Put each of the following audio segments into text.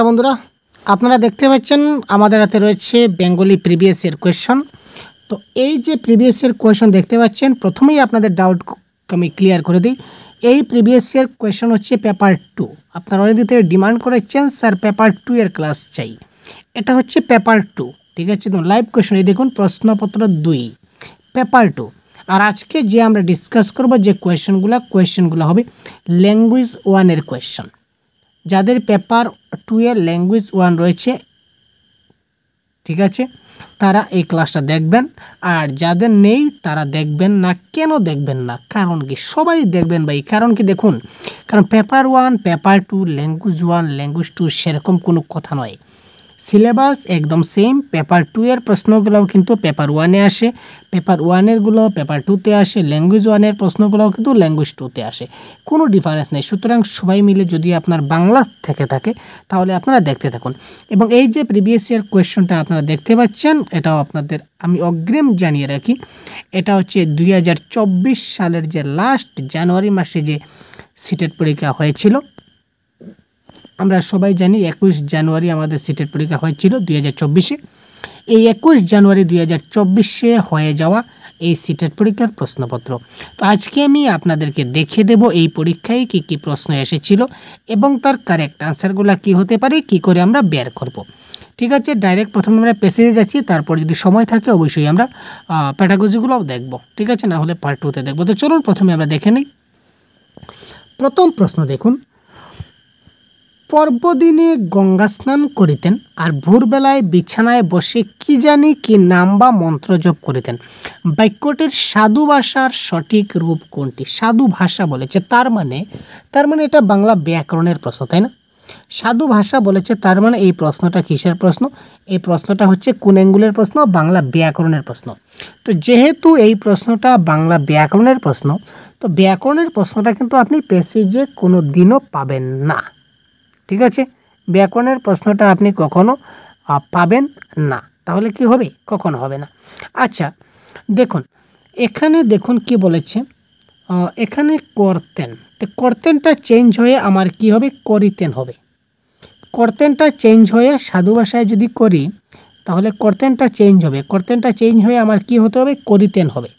বন্ধুরা আপনারা দেখতে পাচ্ছেন আমাদের হাতে রয়েছে বেঙ্গলি প্রিভিয়াস ইয়ার কোয়েশ্চন। তো এই যে প্রিভিয়াস ইয়ার কোয়েশ্চন দেখতে পাচ্ছেন, প্রথমেই আপনাদের ডাউট আমি ক্লিয়ার করে দিই। এই প্রিভিয়াস ইয়ার কোয়েশ্চন হচ্ছে পেপার 2। আপনারা অনেকদিন থেকে ডিমান্ড করেছেন স্যার পেপার 2 এর ক্লাস চাই। এটা হচ্ছে পেপার 2, ঠিক আছে। তো লাইভ কোয়েশ্চন এই দেখুন, প্রশ্নপত্র 2 পেপার 2। আর আজকে যে আমরা ডিসকাস করব যে কোয়েশ্চনগুলো হবে ল্যাঙ্গুয়েজ 1 এর কোয়েশ্চন। যাদের পেপার 2 এর ল্যাঙ্গুয়েজ 1 রয়েছে, ঠিক আছে, তারা এই ক্লাসটা দেখবেন। আর যাদের নেই তারা দেখবেন না। কেন দেখবেন না? কারণ কি? সবাই দেখবেন ভাই। কারণ কি? দেখুন, কারণ পেপার 1, পেপার 2, ল্যাঙ্গুয়েজ 1, ল্যাঙ্গুয়েজ 2 সেরকম কোনো কথা নয়। সিলেবাস একদম সেম। পেপার 2 এর প্রশ্নগুলোও কিন্তু পেপার 1-এ আসে, পেপার 1-এরগুলো পেপার 2-তে আসে, ল্যাঙ্গুয়েজ 1-এর প্রশ্নগুলোও কিন্তু ল্যাঙ্গুয়েজ 2-তে আসে। কোনো ডিফারেন্স নেই। সুতরাং সবাই মিলে যদি আপনার বাংলা থেকে থাকে তাহলে আপনারা দেখতে থাকুন। এবং এই যে প্রিভিয়াস ইয়ার কোয়েশ্চনটা আপনারা দেখতে পাচ্ছেন, এটাও আপনাদের আমি অগ্রিম জানিয়ে রাখি, এটা হচ্ছে 2024 সালের যে লাস্ট জানুয়ারি মাসে যে সিটেট পরীক্ষা হয়েছিল। আমরা সবাই জানি 21 জানুয়ারি আমাদের সিটের পরীক্ষা হয়েছিল 2024-এ। এই 21 জানুয়ারি 2024-এ হয়ে যাওয়া এই সিটের পরীক্ষার প্রশ্নপত্র। তো আজকে আমি আপনাদেরকে দেখিয়ে দেব এই পরীক্ষায় কী কী প্রশ্ন এসেছিল এবং তার কারেক্ট আনসারগুলো কী হতে পারে, কী করে আমরা বের করব। ঠিক আছে, ডাইরেক্ট প্রথমে আমরা প্যাসেজে যাচ্ছি, তারপর যদি সময় থাকে অবশ্যই আমরা প্যাটাগজিগুলোও দেখব, ঠিক আছে, না হলে পার্ট 2-তে দেখব। তো চলুন প্রথমে আমরা দেখে নিই। প্রথম প্রশ্ন দেখুন, পর্বদিনে গঙ্গা স্নান করিতেন আর ভোরবেলায় বিছানায় বসে কি জানি কি নাম বা মন্ত্র জপ করিতেন। বাক্যটির সাধু ভাষার সঠিক রূপ কোনটি? সাধু ভাষা বলেছে, তার মানে এটা বাংলা ব্যাকরণের প্রশ্ন, তাই না? সাধু ভাষা বলেছে, তার মানে এই প্রশ্নটা কিসের প্রশ্ন? এই প্রশ্নটা হচ্ছে কোন অ্যাঙ্গুলের প্রশ্ন? বাংলা ব্যাকরণের প্রশ্ন। তো যেহেতু এই প্রশ্নটা বাংলা ব্যাকরণের প্রশ্ন, তো ব্যাকরণের প্রশ্নটা কিন্তু আপনি প্যাসেজে কোনো দিনও পাবেন না, ঠিক আছে। ব্যাকরণের প্রশ্নটা আপনি কখনো পাবেন না। তাহলে কি হবে? কখনো হবে না। আচ্ছা দেখুন, এখানে দেখুন কি বলেছে, এখানে করতেন, তো করতেনটা চেঞ্জ হয়ে আমার কি হবে? করিতেন হবে। করতেনটা চেঞ্জ হয়ে সাধু ভাষায় যদি করি তাহলে করতেনটা চেঞ্জ হবে। করতেনটা চেঞ্জ হয়ে আমার কি হতে হবে? করিতেন হবে।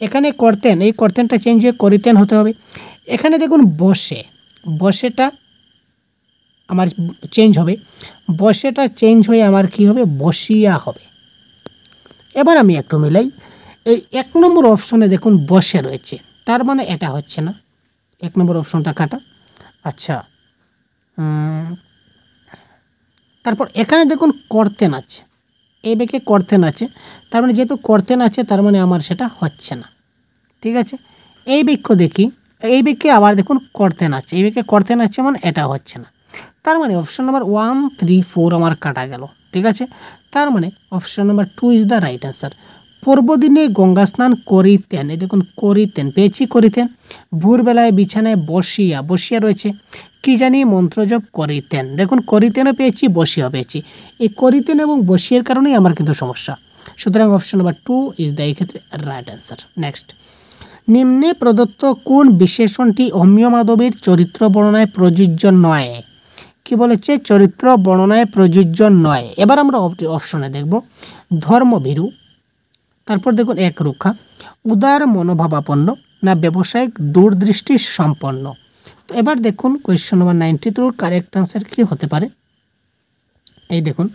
এখানে করতেন, এই করতেনটা চেঞ্জ হয়ে করিতেন হতে হবে। এখানে দেখুন বসেটা আমার চেঞ্জ হবে, বসেটা চেঞ্জ হয়ে আমার কি হবে? বসিয়া হবে। এবার আমি একটু মিলাই, এই 1 নম্বর অপশনে দেখুন বসে রয়েছে, তার মানে এটা হচ্ছে না। 1 নম্বর অপশনটা কাটা। আচ্ছা, তারপর এখানে দেখুন করতেন আছে, এই বেঁকে করতেন আছে, তার মানে যেহেতু করতেন আছে তার মানে আমার সেটা হচ্ছে না, ঠিক আছে। এই বাক্য দেখি, এই বাক্যে আবার দেখুন করতেন আছে, এই বাক্যে করতেন আছে মানে এটা হচ্ছে না। তার মানে অপশন নাম্বার 1, 3, 4 আমার কাটা গেল, ঠিক আছে। তার মানে option number 2 is the right answer. পূর্বদিনে গঙ্গা স্নান করিতেন, এই দেখুন করিতেন পেয়েছি, করিতেন। ভোরবেলায় বিছানায় বসিয়া রয়েছে, কি জানি মন্ত্র জপ করিতেন, দেখুন করিতেনও পেয়েছি, বসিয়া পেয়েছি। এই করিতেন এবং বসিয়ার কারণেই আমার কিন্তু সমস্যা। সুতরাং অপশন নাম্বার 2 ইজ দ্য এই ক্ষেত্রে রাইট আনসার। নেক্সট, নিম্নে প্রদত্ত কোন বিশেষণটি অমিয় মাধবের চরিত্র বর্ণনায় প্রযোজ্য নয়? কি বলেছে? চরিত্র বর্ণনায় প্রযোজ্য নয়। এবার আমরা অপশনে দেখব, ধর্মভীরু, তারপর দেখুন একরুক্ষা, উদার মনোভাবাপন্ন, না ব্যবসায়িক দূরদৃষ্টি সম্পন্ন। তো এবার দেখুন কোয়েশ্চন নাম্বার 93 কারেক্ট আনসার কী হতে পারে? এই দেখুন,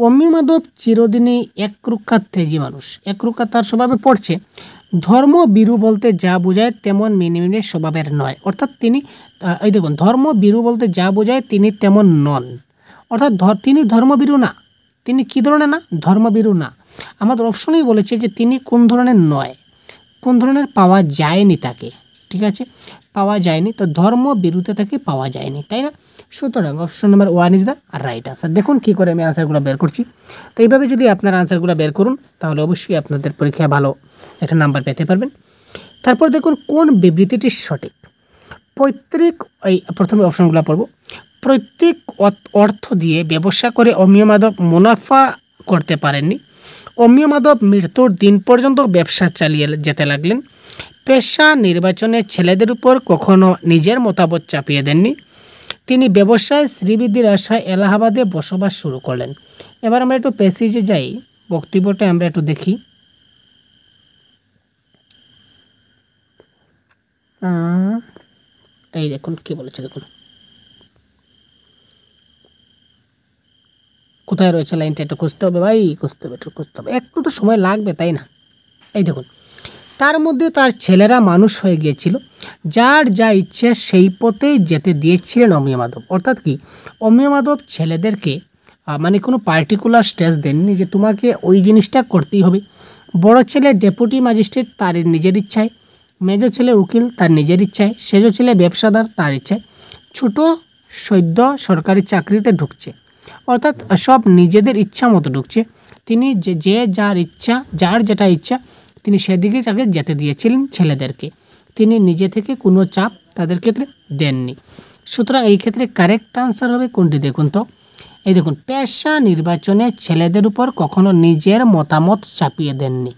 অমিয় মাধব চিরদিনই একরুক্ষা তেজি মানুষ। একরুক্ষা তার স্বভাবে পড়ছে। ধর্মবীরু বলতে যা বোঝায় তেমন মিনিমিনে স্বভাবের নয়, অর্থাৎ তিনি, এই দেখুন ধর্মবীরু বলতে যা বোঝায় তিনি তেমন নন, অর্থাৎ তিনি ধর্মবীরু না। তিনি কী ধরনের না? ধর্মবীরু না। আমাদের অপশনেই বলেছে যে তিনি কোন ধরনের নয়, কোন ধরনের পাওয়া যায়নি তাকে, ঠিক আছে, পাওয়া যায়নি। তো ধর্মবিরুতে তাকে পাওয়া যায়নি, তাই না? সুতরাং option number 1 is the right answer. দেখুন কী করে আমি আনসারগুলো বের করছি। তো এইভাবে যদি আপনারা আনসারগুলো বের করুন তাহলে অবশ্যই আপনাদের পরীক্ষায় ভালো একটা নাম্বার পেতে পারবেন। তারপর দেখুন কোন বিবৃতিটি সঠিক। পৈতৃক, এই প্রথমে অপশনগুলো পড়ব। পৈতৃক অর্থ দিয়ে ব্যবসা করে অমিয় মাধব মুনাফা করতে পারেননি। অমিয় মাধব মৃত্যুর দিন পর্যন্ত ব্যবসা চালিয়ে যেতে লাগলেন। পেশা নির্বাচনে ছেলেদের উপর কখনো নিজের মতামত চাপিয়ে দেননি। তিনি ব্যবসায় শ্রীবৃদ্ধির আশায় এলাহাবাদে বসবাস শুরু করলেন। এবার আমরা একটু প্যাসেজে যাই, বক্তব্যটা আমরা একটু দেখি। এই দেখুন কি বলেছে, দেখুন কোথায় রয়েছে লাইনটা, একটু খুঁজতে হবে ভাই, খুঁজতে হবে, একটু তো সময় লাগবে তাই না। এই দেখুন, তার মধ্যে তার ছেলেরা মানুষ হয়ে গিয়েছিল, যার যা ইচ্ছে সেই পথেই যেতে দিয়েছিলেন অমিয় মাধব। অর্থাৎ কি, অমিয় মাধব ছেলেদেরকে মানে কোনো পার্টিকুলার স্টেজ দেননি যে তোমাকে ওই জিনিসটা করতেই হবে। বড় ছেলে ডেপুটি ম্যাজিস্ট্রেট, তার নিজের ইচ্ছায়, মেজো ছেলে উকিল, তার নিজের ইচ্ছায়, সেজো ছেলে ব্যবসাদার, তার ইচ্ছায়, ছোট সদ্য সরকারি চাকরিতে ঢুকছে, অর্থাৎ সব নিজেদের ইচ্ছা মতো ঢুকছে। তিনি যে যার ইচ্ছা, যার যেটা ইচ্ছা তিনি সেদিকে তাকে যেতে দিয়েছিলেন ছেলেদেরকে, তিনি নিজে থেকে কোনো চাপ তাদের ক্ষেত্রে দেননি। সুতরাং এই ক্ষেত্রে কারেক্ট আনসার হবে কোনটি, দেখুন তো, এই দেখুন, পেশা নির্বাচনে ছেলেদের উপর কখনো নিজের মতামত চাপিয়ে দেননি।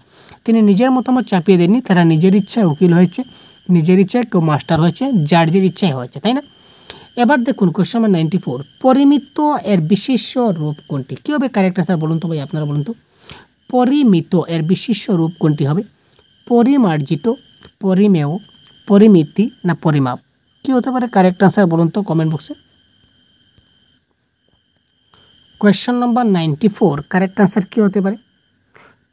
তিনি নিজের মতামত চাপিয়ে দেননি, তারা নিজের ইচ্ছায় উকিল হয়েছে, নিজের ইচ্ছায় কেউ মাস্টার হয়েছে, যার যার ইচ্ছায় হয়েছে, তাই না। এবার দেখুন কোয়েশ্চন নাম্বার 94, পরিমিত এর বিশিষ্ট রূপ কোনটি? কী হবে কারেক্ট আনসার বলুন তো ভাই, আপনারা বলুন তো। পরিমিত এর বিশিষ্ট রূপ কোনটি হবে? পরিমার্জিত, পরিমেয়, পরিমিতি না পরিমাপ? কী হতে পারে কারেক্ট আনসার বলুন তো কমেন্ট বক্সে। কোয়েশ্চন নম্বর 94 কারেক্ট আনসার কী হতে পারে?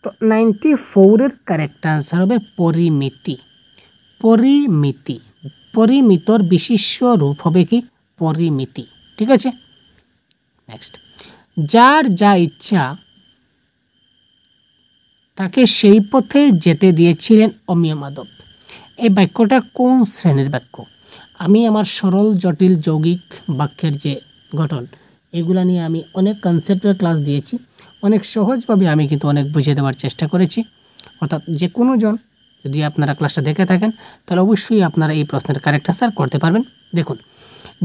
তো 94-এর কারেক্ট আনসার হবে পরিমিতি। পরিমিতি, পরিমিতর বিশিষ্ট রূপ হবে কি? পরিমিতি। ঠিক আছে, নেক্সট, যার যা ইচ্ছা তাকে সেই পথে যেতে দিয়েছিলেন অমিয় মাধব। এই বাক্যটা কোন শ্রেণীর বাক্য? আমি আমার সরল জটিল যৌগিক বাক্যের যে গঠন, এগুলা নিয়ে আমি অনেক কনসেপ্টের ক্লাস দিয়েছি, অনেক সহজভাবে আমি কিন্তু অনেক বুঝিয়ে দেওয়ার চেষ্টা করেছি। অর্থাৎ যে কোনো জন যদি আপনারা ক্লাসটা দেখে থাকেন তাহলে অবশ্যই আপনারা এই প্রশ্নের কারেক্ট আনসার করতে পারবেন। দেখুন,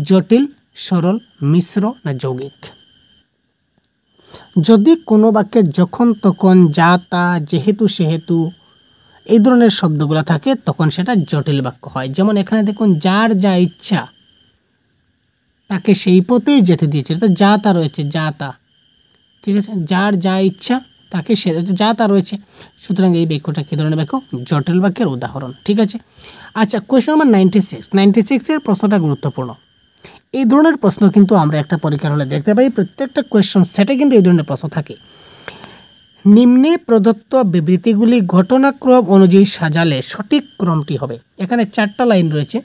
জটিল, সরল, মিশ্র না যৌগিক? যদি কোনো বাক্যে যখন তখন, যা তা, যেহেতু সেহেতু এই ধরনের শব্দগুলো থাকে তখন সেটা জটিল বাক্য হয়। যেমন এখানে দেখুন, যার যা ইচ্ছা তাকে সেই পথেই যেতে দিয়েছে, অর্থাৎ যা তা রয়েছে, যা তা, ঠিক আছে, যার যা ইচ্ছা তাকে সে যা তা রয়েছে। সুতরাং এই বাক্যটা কী ধরনের বাক্য? জটিল বাক্যের উদাহরণ। ঠিক আছে, আচ্ছা, কোয়েশ্চন নাম্বার 96-এর প্রশ্নটা গুরুত্বপূর্ণ। এই ধরনের প্রশ্ন কিন্তু আমরা একটা পরীক্ষার হলে দেখতে পাই, প্রত্যেকটা কোয়েশ্চন সেটে কিন্তু এই ধরনের প্রশ্ন থাকে। নিম্নে প্রদত্ত বিবৃতিগুলি ঘটনাক্রম অনুযায়ী সাজালে সঠিক ক্রমটি হবে। এখানে 4টা লাইন রয়েছে,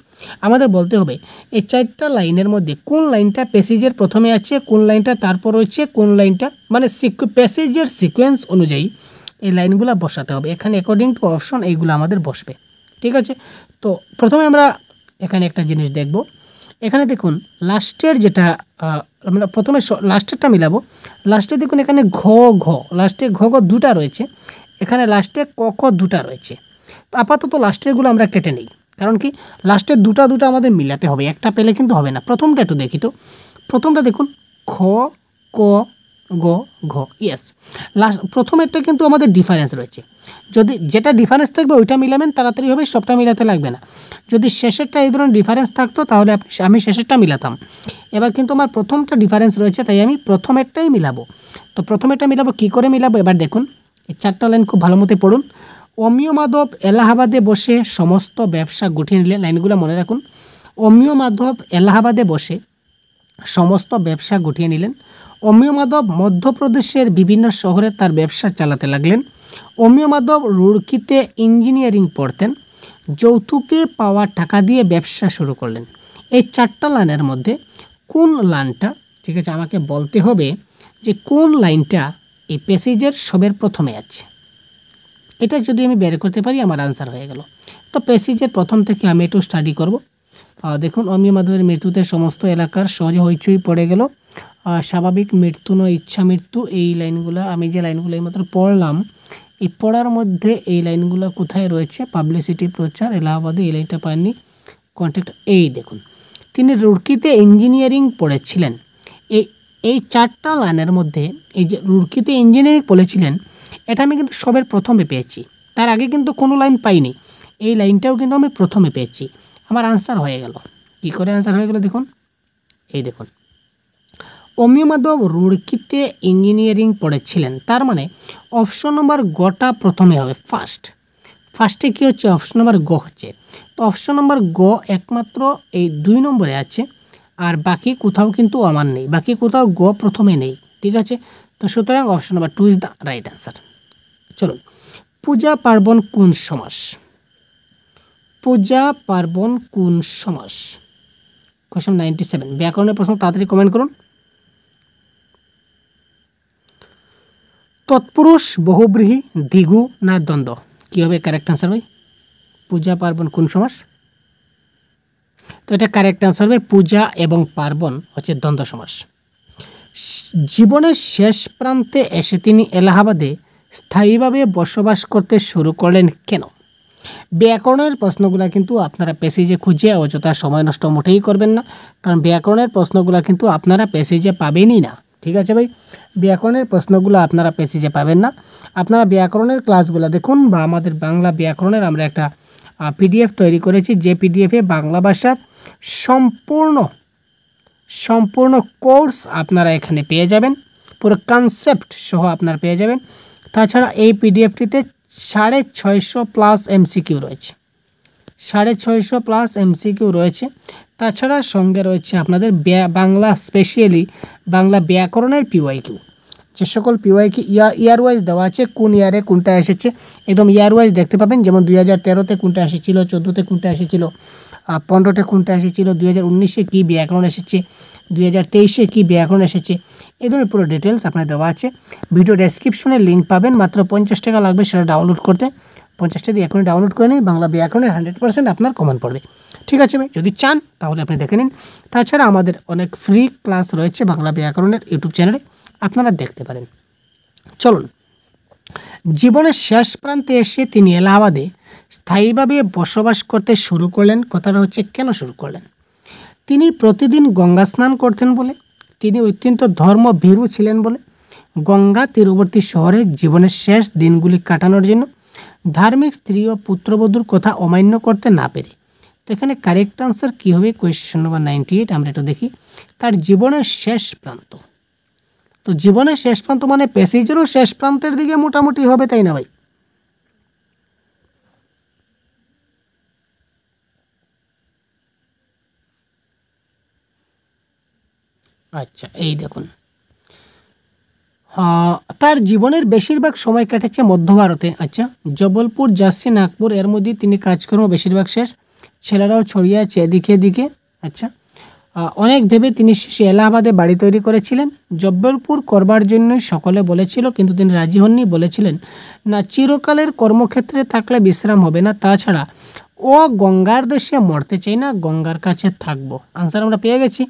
আমাদের বলতে হবে এই 4টা লাইনের মধ্যে কোন লাইনটা প্যাসেজের প্রথমে আছে, কোন লাইনটা তারপর রয়েছে, কোন লাইনটা মানে প্যাসেজের সিকোয়েন্স অনুযায়ী এই লাইনগুলো বসাতে হবে। এখানে অ্যাকর্ডিং টু অপশন এইগুলো আমাদের বসবে। ঠিক আছে, তো প্রথমে আমরা এখানে একটা জিনিস দেখব। এখানে দেখুন লাস্টের যেটা আমরা প্রথমে লাস্টেরটা মিলাবো। লাস্টে দেখুন এখানে ঘ ঘ, লাস্টে ঘ ঘ দুটা রয়েছে, এখানে লাস্টে ক ক দুটা রয়েছে। তো আপাতত লাস্টেরগুলো আমরা কেটে নিই, কারণ কি লাস্টের দুটা আমাদের মিলাতে হবে, একটা পেলে কিন্তু হবে না। প্রথমটা একটু দেখি তো, প্রথমটা দেখুন খ ক গ ঘ, ইয়েস, লাস্ট প্রথমেরটা কিন্তু আমাদের ডিফারেন্স রয়েছে। যদি যেটা ডিফারেন্স থাকবে ওইটা মিলাবেন তাড়াতাড়ি হবে, সবটা মিলাতে লাগবে না। যদি শেষেরটা এই ধরনের ডিফারেন্স থাকতো তাহলে আমি শেষেরটা মিলাতাম। এবার কিন্তু আমার প্রথমটা ডিফারেন্স রয়েছে, তাই আমি প্রথমেরটাই মিলাবো। তো প্রথমেরটা মিলাবো, কী করে মিলাবো এবার দেখুন। এই 4টা লাইন খুব ভালো মতো পড়ুন। অমিয় মাধব এলাহাবাদে বসে সমস্ত ব্যবসা গুটিয়ে নিলেন, লাইনগুলো মনে রাখুন। অমিয় মাধব এলাহাবাদে বসে সমস্ত ব্যবসা গুটিয়ে নিলেন। অমিয় মাধব মধ্যপ্রদেশের বিভিন্ন শহরে তার ব্যবসা চালাতে লাগলেন। অমিয় মাধব রুড়কিতে ইঞ্জিনিয়ারিং পড়তেন। যৌতুকে পাওয়া টাকা দিয়ে ব্যবসা শুরু করলেন। এই 4টা লাইনের মধ্যে কোন লাইনটা, ঠিক আছে, আমাকে বলতে হবে যে কোন লাইনটা এই প্যাসেজের সবের প্রথমে আছে। এটা যদি আমি বের করতে পারি আমার আনসার হয়ে গেল। তো প্যাসেজের প্রথম থেকে আমি একটু স্টাডি করব। দেখুন, অমিয় মাধবের মৃত্যুতে সমস্ত এলাকার সহজে হইচই পড়ে গেল। স্বাভাবিক মৃত্যু নয়, ইচ্ছা মৃত্যু। এই লাইনগুলো আমি যে লাইনগুলো এইমাত্র পড়লাম, এই পড়ার মধ্যে এই লাইনগুলো কোথায় রয়েছে? পাবলিসিটি, প্রচার, এলাহাবাদে, এই লাইনটা পাননি। কন্ট্যাক্ট, এই দেখুন, তিনি রুড়কিতে ইঞ্জিনিয়ারিং পড়েছিলেন। এই 4টা লাইনের মধ্যে এই যে রুড়কিতে ইঞ্জিনিয়ারিং পড়েছিলেন, এটা আমি কিন্তু সবের প্রথমে পেয়েছি, তার আগে কিন্তু কোনো লাইন পাইনি। এই লাইনটাও কিন্তু আমি প্রথমে পেয়েছি, আমার আনসার হয়ে গেল। কী করে আনসার হয়ে গেল দেখুন, এই দেখুন, অমিয় মাধব রুড়কিতে ইঞ্জিনিয়ারিং পড়েছিলেন, তার মানে অপশন নম্বর গটা প্রথমে হবে। ফার্স্টে কী হচ্ছে, অপশন নম্বর গ হচ্ছে। তো অপশন নম্বর গ একমাত্র এই 2 নম্বরে আছে, আর বাকি কোথাও কিন্তু আমার নেই, বাকি কোথাও গ প্রথমে নেই, ঠিক আছে। তো সুতরাং option number 2 is the right answer. চলুন, পূজা পার্বণ কোন সমাস? পূজা পার্বণ কোন সমাস? কোশ্চেন 97, ব্যাকরণের প্রশ্ন, তাড়াতাড়ি কমেন্ট করুন। তৎপুরুষ, বহুব্রীহি, দ্বিগু না দ্বন্দ্ব? কী হবে কারেক্ট আনসার ভাই? পূজা পার্বণ কোন সমাস? তো এটা কারেক্ট আনসার হবে পূজা এবং পার্বণ হচ্ছে দ্বন্দ্ব সমাস। জীবনের শেষ প্রান্তে এসে তিনি এলাহাবাদে স্থায়ীভাবে বসবাস করতে শুরু করলেন কেন? ব্যাকরণের প্রশ্নগুলো কিন্তু আপনারা প্যাসেজে খুঁজে অযথা সময় নষ্ট মোটেই করবেন না, কারণ ব্যাকরণের প্রশ্নগুলো কিন্তু আপনারা প্যাসেজে পাবেনই না, ঠিক আছে ভাই। ব্যাকরণের প্রশ্নগুলো আপনারা প্যাসেজে পাবেন না। আপনারা ব্যাকরণের ক্লাসগুলো দেখুন, বা আমাদের বাংলা ব্যাকরণের আমরা একটা পিডিএফ তৈরি করেছি, যে পিডিএফে বাংলা ভাষার সম্পূর্ণ কোর্স আপনারা এখানে পেয়ে যাবেন, পুরো কনসেপ্ট সহ আপনারা পেয়ে যাবেন। তাছাড়া এই পিডিএফটিতে 650+ এমসিকিউ রয়েছে, 650 প্লাস এমসিকিউ রয়েছে। তাছাড়া সঙ্গে রয়েছে আপনাদের বাংলা, স্পেশালি বাংলা ব্যাকরণের পিওয়াইকিউ, যে সকল পিওয়াইকিউ ইয়ার ওয়াইজ দেওয়া আছে, কোন ইয়ারে কোনটা এসেছে একদম ইয়ার ওয়াইজ দেখতে পাবেন। যেমন 2013-তে কোনটা এসেছিল, 14-তে কোনটা এসেছিল, 15-তে কোনটা এসেছিল, 2019-এ কী ব্যাকরণ এসেছে, 2023-এ কী ব্যাকরণ এসেছে, এই ধরনের পুরো ডিটেলস আপনার দেওয়া আছে। ভিডিও ডেসক্রিপশনে লিঙ্ক পাবেন, মাত্র 50 টাকা লাগবে সেটা ডাউনলোড করতে। 50 টাকা দিয়ে এখনই ডাউনলোড করে নিন, বাংলা ব্যাকরণের 100% আপনার কমন পড়বে, ঠিক আছে ভাই। যদি চান তাহলে আপনি দেখে নিন। তাছাড়া আমাদের অনেক ফ্রি ক্লাস রয়েছে বাংলা ব্যাকরণের ইউটিউব চ্যানেলে, আপনারা দেখতে পারেন। চলুন, জীবনের শেষ প্রান্তে এসে তিনি এলাহাবাদে স্থায়ীভাবে বসবাস করতে শুরু করলেন। কথাটা হচ্ছে কেন শুরু করলেন? তিনি প্রতিদিন গঙ্গা স্নান করতেন বলে, তিনি অত্যন্ত ধর্মভীরু ছিলেন বলে, গঙ্গা তীরবর্তী শহরে জীবনের শেষ দিনগুলি কাটানোর জন্য, ধার্মিক স্ত্রী ও পুত্রবধূর কথা অমান্য করতে না পেরে। তো এখানে কারেক্ট আনসার কী হবে? কোয়েশ্চেন নম্বর 98, আমরা এটা দেখি। তার জীবনের শেষ প্রান্ত, তো জীবনের শেষ প্রান্ত মানে প্যাসেজেরও শেষ প্রান্তের দিকে মোটামুটি হবে, তাই না ভাই? আচ্ছা, এই দেখুন, তার জীবনের বেশিরভাগ সময় কেটেছে মধ্য ভারতে। আচ্ছা, জবলপুর, ঝাঁসি, নাগপুর, এর মধ্যে তিনি কাজকর্ম বেশিরভাগ শেষ। ছেলেরাও ছড়িয়ে আছে এদিকে এদিকে। আচ্ছা, অনেক ভেবে তিনি শেষে এলাহাবাদে বাড়ি তৈরি করেছিলেন। জব্বলপুর করবার জন্যই সকলে বলেছিল, কিন্তু তিনি রাজি হননি। বলেছিলেন না, চিরকালের কর্মক্ষেত্রে থাকলে বিশ্রাম হবে না, তাছাড়া ও গঙ্গার দেশে মরতে চাই না, গঙ্গার কাছে থাকবো। আনসার আমরা পেয়ে গেছি।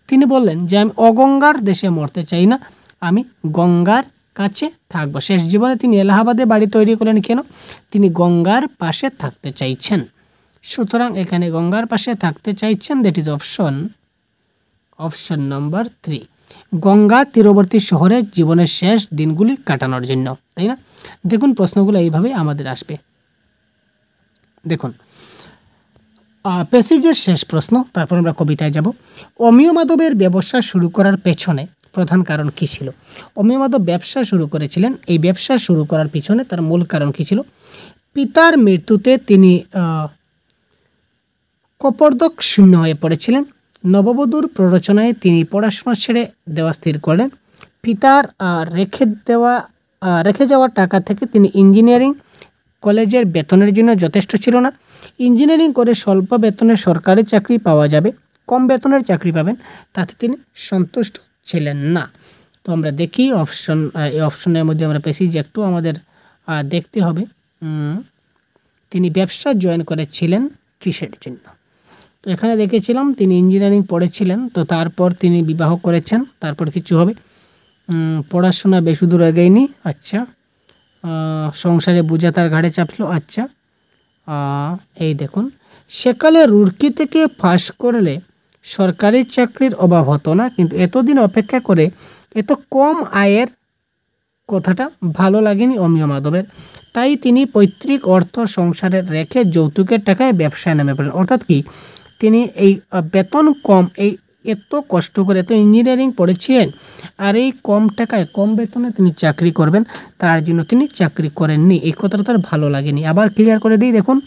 তিনি বললেন যে আমি অগঙ্গার দেশে মরতে চাই না, আমি গঙ্গার কাছে থাকবো। শেষ জীবনে তিনি এলাহাবাদে বাড়ি তৈরি করলেন কেন? তিনি গঙ্গার পাশে থাকতে চাইছেন। সুতরাং এখানে গঙ্গার পাশে থাকতে চাইছেন, that is option number 3, Ganga তীরবর্তী শহরে জীবনের শেষ দিনগুলি কাটানোর জন্য, তাই না? দেখুন, প্রশ্নগুলো এইভাবে আমাদের আসবে। দেখুন, প্যাসেজের শেষ প্রশ্ন, তারপর আমরা কবিতায় যাব। অমিয় মাধবের ব্যবসা শুরু করার পেছনে প্রধান কারণ কী ছিল? অমিয় মাধব ব্যবসা শুরু করেছিলেন, এই ব্যবসা শুরু করার পিছনে তার মূল কারণ কী ছিল? পিতার মৃত্যুতে তিনি কপর্দক শূন্য হয়ে পড়েছিলেন। নববধূর প্ররোচনায় তিনি পড়াশোনা ছেড়ে দেওয়া স্থির করলেন। পিতার রেখে যাওয়া টাকা থেকে তিনি ইঞ্জিনিয়ারিং কলেজের বেতনের জন্য যথেষ্ট ছিল না। ইঞ্জিনিয়ারিং করে স্বল্প বেতনের সরকারি চাকরি পাওয়া যাবে, কম বেতনের চাকরি পাবেন, তাতে তিনি সন্তুষ্ট ছিলেন না। তো আমরা দেখি এই অপশনের মধ্যে আমরা পেয়েছি যে একটু আমাদের দেখতে হবে। তিনি ব্যবসা জয়েন করেছিলেন কিসের জন্য? তো এখানে দেখেছিলাম তিনি ইঞ্জিনিয়ারিং পড়েছিলেন, তো তারপর তিনি বিবাহ করেছেন, তারপর কিছু হবে। পড়াশোনা বেশি দূর এগোয়নি। আচ্ছা, সংসারে বোঝা তার ঘাড়ে চাপলো। আচ্ছা, এই দেখুন, সেকালে রুড়কি থেকে পাস করলে সরকারি চাকরির অভাব হতো না, কিন্তু এতদিন অপেক্ষা করে এত কম আয়ের কথাটা ভালো লাগেনি অমিয় মাধবের। তাই তিনি পৈতৃক অর্থ সংসারে রেখে যৌতুকের টাকায় ব্যবসায় নেমে পড়েন। অর্থাৎ কি, তিনি এই বেতন কম, এই এত কষ্ট করে এত ইঞ্জিনিয়ারিং পড়েছিলেন, আর এই কম টাকায় কম বেতনে তিনি চাকরি করবেন, তার জন্য তিনি চাকরি করেননি। এই কথাটা তার ভালো লাগেনি। আবার ক্লিয়ার করে দিই, দেখুন,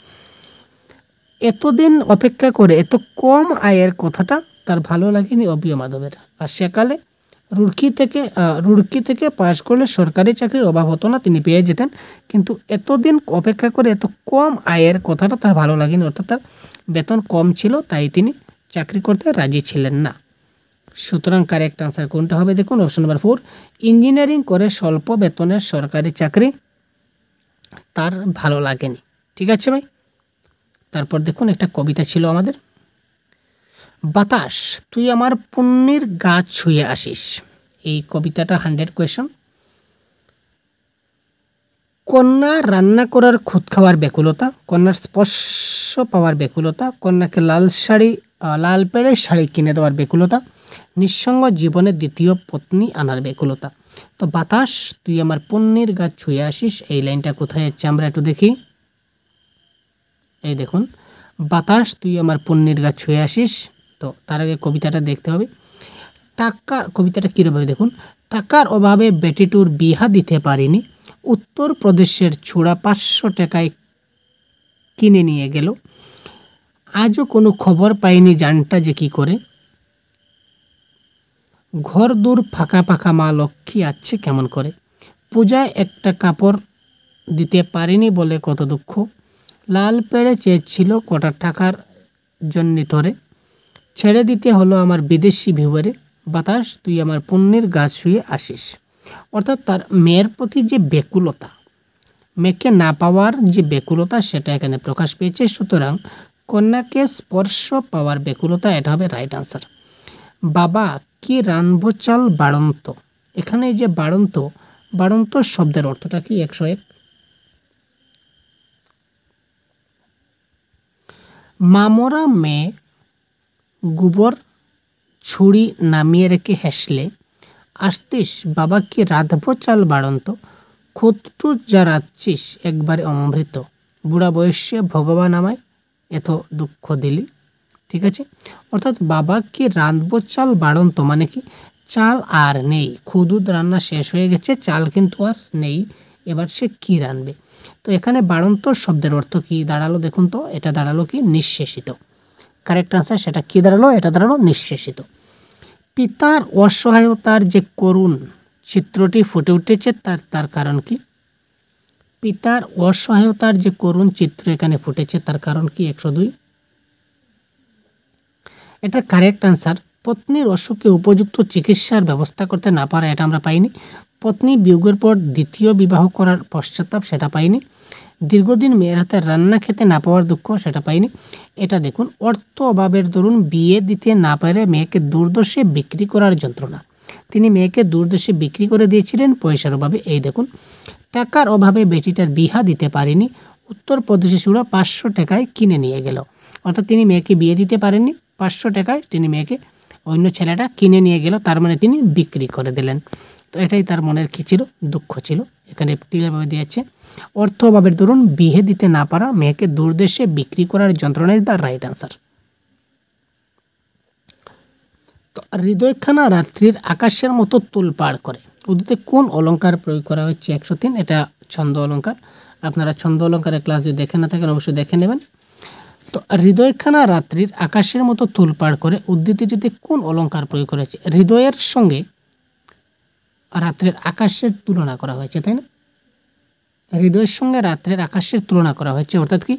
এতদিন অপেক্ষা করে এত কম আয়ের কথাটা তার ভালো লাগেনি অবিয় মাধবের। আর সেকালে রুড়কি থেকে পাশ করলে সরকারি চাকরির অভাব হতো না, তিনি পেয়ে যেতেন। কিন্তু এতদিন অপেক্ষা করে এত কম আয়ের কথাটা তার ভালো লাগেনি, অর্থাৎ তার বেতন কম ছিল, তাই তিনি চাকরি করতে রাজি ছিলেন না। সুতরাং কারেক্ট আনসার কোনটা হবে? দেখুন অপশন নাম্বার 4, ইঞ্জিনিয়ারিং করে স্বল্প বেতনের সরকারি চাকরি তার ভালো লাগেনি। ঠিক আছে ভাই। তারপর দেখুন একটা কবিতা ছিল আমাদের, বাতাস তুই আমার পুণ্যের গাছ ছুঁয়ে আসিস। এই কবিতাটা 100 কোয়েশন। কন্যা রান্না করার খুদ খাওয়ার ব্যাকুলতা, কন্যার স্পর্শ পাওয়ার ব্যাকুলতা, কন্যাকে লাল পেড়ে শাড়ি কিনে দেওয়ার ব্যাকুলতা, নিঃসঙ্গ জীবনে দ্বিতীয় পত্নী আনার ব্যাকুলতা। তো বাতাস তুই আমার পুণ্যের গাছ ছুঁয়ে আসিস, এই লাইনটা কোথায় হচ্ছে আমরা একটু দেখি। এই দেখুন, বাতাস তুই আমার পুণ্যের গাছ ছুঁয়ে আসিস। তো তার আগে কবিতাটা দেখতে হবে। কবিতাটা কীভাবে দেখুন, টাকার অভাবে বেটিটুর বিহা দিতে পারিনি, উত্তরপ্রদেশের ছোড়া 500 টাকায় কিনে নিয়ে গেল, আজও কোনো খবর পাইনি জানটা যে কি করে, ঘর দূর ফাঁকা ফাঁকা মা লক্ষ্মী আছে কেমন করে, পূজায় একটা কাপড় দিতে পারিনি বলে কত দুঃখ, লাল পেড়ে চেয়েছিল কটা টাকার জন্য ধরে, ছেড়ে দিতে হলো আমার বিদেশি ভিউয়ারে, বাতাস তুই আমার পুণ্যের গাছ শুয়ে আসিস। অর্থাৎ তার মেয়ের প্রতি যে ব্যাকুলতা, মেয়েকে না পাওয়ার যে ব্যাকুলতা, সেটা এখানে প্রকাশ পেয়েছে। সুতরাং কন্যাকে স্পর্শ পাওয়ার ব্যাকুলতা, এটা হবে রাইট আনসার। বাবা কি রানবো চাল বাড়ন্ত, এখানে এই যে বাড়ন্ত শব্দের অর্থটা কি? 101। মামরা মেয়ে গোবর ছুরি নামিয়ে রেখে হেসলে, আসতিস বাবা কি রাঁধবো চাল বাড়ন্ত, খুদটু যা রাঁধছিস একবারে অমৃত, বুড়া বয়সে ভগবান আমায় এত দুঃখ দিলি। ঠিক আছে, অর্থাৎ বাবা কি রাঁধবো চাল বাড়ন্ত মানে কি, চাল আর নেই, খুদুদ রান্না শেষ হয়ে গেছে, চাল কিন্তু আর নেই, এবার সে কি রাঁধবে। তো এখানে বাড়ন্ত শব্দের অর্থ কি দাঁড়ালো দেখুন তো, এটা দাঁড়ালো কি নিঃশেষিত। কারেক্ট আনসার সেটা কি দাঁড়ালো? এটা দাঁড়ালো নিঃশেষিত। পিতার অসহায়তার যে করুণ চিত্রটি ফুটে উঠেছে, তার কারণ কি? পিতার অসহায়তার যে করুণ চিত্র এখানে ফুটেছে, তার কারণ কি? 102। এটা কারেক্ট আনসার। পত্নীর অসুখে উপযুক্ত চিকিৎসার ব্যবস্থা করতে না পারা, এটা আমরা পাইনি। পত্নী বিয়োগের পর দ্বিতীয় বিবাহ করার পশ্চাতাপ, সেটা পাইনি। দীর্ঘদিন মেয়ের হাতে রান্না খেতে না পাওয়ার দুঃখ, সেটা পাইনি। এটা দেখুন, অর্থ অভাবের দরুন বিয়ে দিতে না পারে মেয়েকে দূরদেশে বিক্রি করার যন্ত্রণা, তিনি মেয়েকে দূরদেশে বিক্রি করে দিয়েছিলেন পয়সার অভাবে। এই দেখুন, টাকার অভাবে বেটিটার বিহা দিতে পারেনি, উত্তরপ্রদেশে সুরা 500 টাকায় কিনে নিয়ে গেল। অর্থাৎ তিনি মেয়েকে বিয়ে দিতে পারেননি, 500 টাকায় তিনি মেয়েকে অন্য ছেলেটা কিনে নিয়ে গেল, তার মানে তিনি বিক্রি করে দিলেন। তো এটাই তার মনের কী ছিল? দুঃখ ছিল। এখানে ক্লিয়ারভাবে দিয়েছে, অর্থ অভাবের দরুন বিয়ে দিতে না পারা মেয়েকে দূরদেশে বিক্রি করার যন্ত্রণা ইজ দ্য রাইট আনসার। তো হৃদয়খানা রাত্রির আকাশের মতো তোলপাড় করে, উর্দুতে কোন অলঙ্কার প্রয়োগ করা হচ্ছে? 103। এটা ছন্দ অলঙ্কার। আপনারা ছন্দ অলঙ্কারের ক্লাস যদি দেখে না থাকেন অবশ্যই দেখে নেবেন। তো হৃদয়খানা রাত্রির আকাশের মতো তোলপাড় করে উদ্ধৃতিটিতে কোন অলঙ্কার প্রয়োগ করা হয়েছে? হৃদয়ের সঙ্গে রাত্রের আকাশের তুলনা করা হয়েছে, তাই না? হৃদয়ের সঙ্গে রাত্রের আকাশের তুলনা করা হয়েছে, অর্থাৎ কি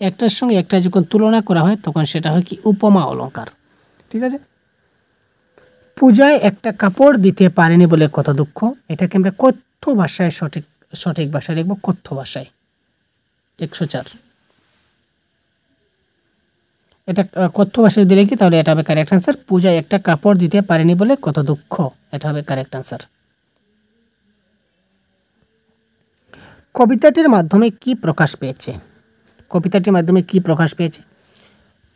একটার সঙ্গে একটা যখন তুলনা করা হয় তখন সেটা হয় কি উপমা অলঙ্কার। ঠিক আছে। পূজায় একটা কাপড় দিতে পারেনি বলে কত দুঃখ, এটাকে আমরা কথ্য ভাষায় সঠিক ভাষায় লিখব, কথ্য ভাষায়। 104। এটা কথ্য ভাষায় যদি লিখি তাহলে এটা হবে কারেক্ট আনসার। পূজায় একটা কাপড় দিতে পারেনি বলে কত দুঃখ, এটা হবে কারেক্ট আনসার। কবিতাটির মাধ্যমে কি প্রকাশ পেয়েছে? কবিতাটির মাধ্যমে কি প্রকাশ পেয়েছে?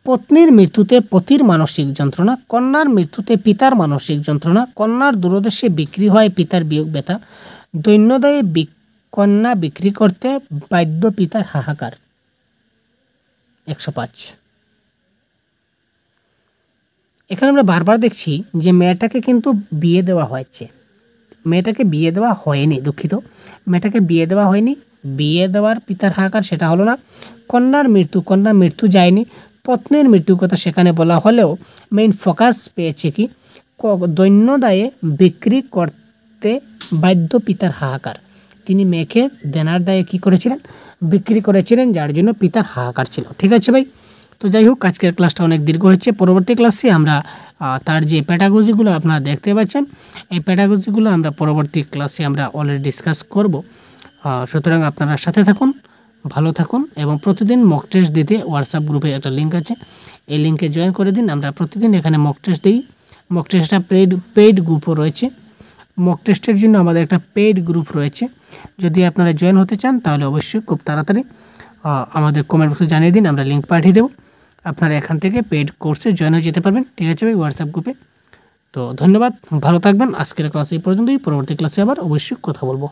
পত্নীর মৃত্যুতে পতির মানসিক যন্ত্রণা, কন্যার মৃত্যুতে পিতার মানসিক যন্ত্রণা, কন্যার দূরদেশে বিক্রি হয় পিতার বিয়োগ ব্যথা, দৈন্যদয়ে কন্যা বিক্রি করতে বাধ্য পিতার হাহাকার। 105। এখানে আমরা বারবার দেখছি যে মেয়েটাকে কিন্তু বিয়ে দেওয়া হয়েছে, মেয়েটাকে বিয়ে দেওয়া হয়নি, দুঃখিত, মেয়েটাকে বিয়ে দেওয়া হয়নি। বিয়ে দেওয়ার পিতার হাহাকার সেটা হলো না। কন্যার মৃত্যু যায়নি, পত্নীর মৃত্যুর কথা সেখানে বলা হলেও মেইন ফোকাস পেয়েছে কি দৈন্যদায়ে বিক্রি করতে বাধ্য পিতার হাহাকার। তিনি মেয়েকে দেনার দায়ে কী করেছিলেন, বিক্রি করেছিলেন, যার জন্য পিতার হাহাকার ছিল। ঠিক আছে ভাই, তো যাই হোক আজকের ক্লাসটা অনেক দীর্ঘ হচ্ছে। পরবর্তী ক্লাসে আমরা তার যে প্যাডাগজিগুলো আপনারা দেখতে পাচ্ছেন, এই প্যাডাগজিগুলো আমরা পরবর্তী ক্লাসে আমরা অলরেডি ডিসকাস করব। সুতরাং আপনারা সাথে থাকুন, ভালো থাকুন এবং প্রতিদিন মক টেস্ট দিতে হোয়াটসঅ্যাপ গ্রুপে একটা লিঙ্ক আছে, এই লিঙ্কে জয়েন করে দিন। আমরা প্রতিদিন এখানে মক টেস্ট দিই। মক টেস্টটা পেইড গ্রুপও রয়েছে। মক টেস্টের জন্য আমাদের একটা পেইড গ্রুপ রয়েছে। যদি আপনারা জয়েন হতে চান তাহলে অবশ্যই খুব তাড়াতাড়ি আমাদের কমেন্ট বক্সে জানিয়ে দিন, আমরা লিঙ্ক পাঠিয়ে দেবো। আপনারা এখান থেকে পেইড কোর্সে জয়েন হয়ে যেতে পারবেন। ঠিক আছে ভাই, হোয়াটসঅ্যাপ গ্রুপে। তো ধন্যবাদ, ভালো থাকবেন। আজকের ক্লাস এই পর্যন্তই, পরবর্তী ক্লাসে আবার অবশ্যই কথা বলবো।